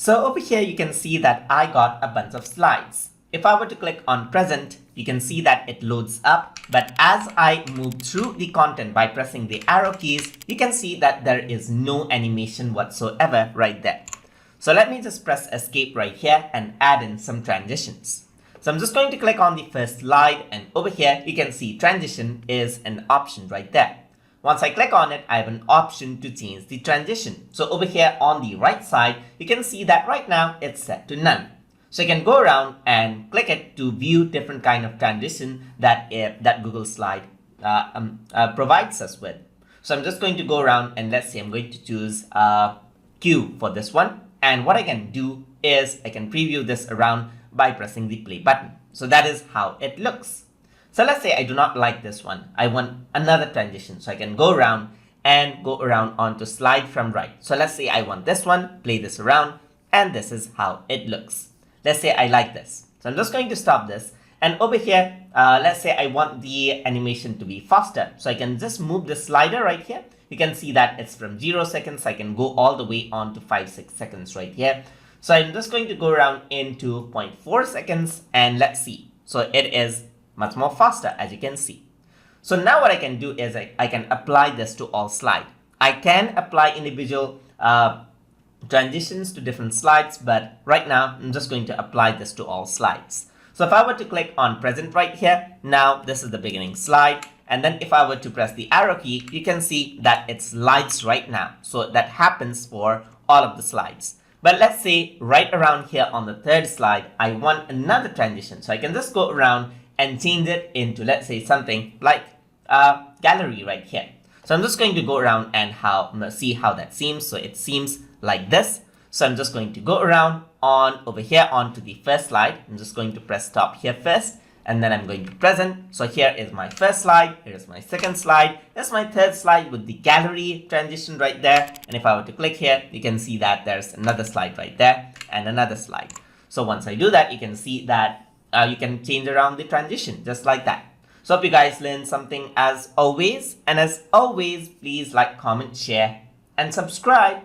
So over here, you can see that I got a bunch of slides. If I were to click on present, you can see that it loads up. But as I move through the content by pressing the arrow keys, you can see that there is no animation whatsoever right there. So let me just press escape right here and add in some transitions. So I'm just going to click on the first slide, and over here you can see transition is an option right there. Once I click on it, I have an option to change the transition. So over here on the right side, you can see that right now it's set to none. So you can go around and click it to view different kind of transition that Google Slide provides us with. So I'm just going to go around and let's say I'm going to choose Q for this one. And what I can do is I can preview this around by pressing the play button. So that is how it looks. So let's say I do not like this one. I want another transition. So I can go around and go around onto slide from right. So let's say I want this one, play this around, and this is how it looks. Let's say I like this. So I'm just going to stop this. And over here, let's say I want the animation to be faster. So I can just move the slider right here. You can see that it's from 0 seconds. I can go all the way on to 5-6 seconds right here. So I'm just going to go around into 0.4 seconds and let's see. So it is much more faster, as you can see. So now what I can do is I can apply this to all slides. I can apply individual transitions to different slides, but right now I'm just going to apply this to all slides. So if I were to click on present right here, now this is the beginning slide. And then if I were to press the arrow key, you can see that it slides right now. So that happens for all of the slides. But let's say right around here on the third slide, I want another transition. So I can just go around and change it into, let's say, something like a gallery right here. So I'm just going to go around and see how that seems. So it seems like this. So I'm just going to go around over here onto the first slide. I'm just going to press stop here first, and then I'm going to present. So here is my first slide, here is my second slide, here's my third slide with the gallery transition right there. And if I were to click here, you can see that there's another slide right there and another slide. So once I do that, you can see that you can change around the transition just like that. So hope you guys learned something as always. And as always, please like, comment, share, and subscribe.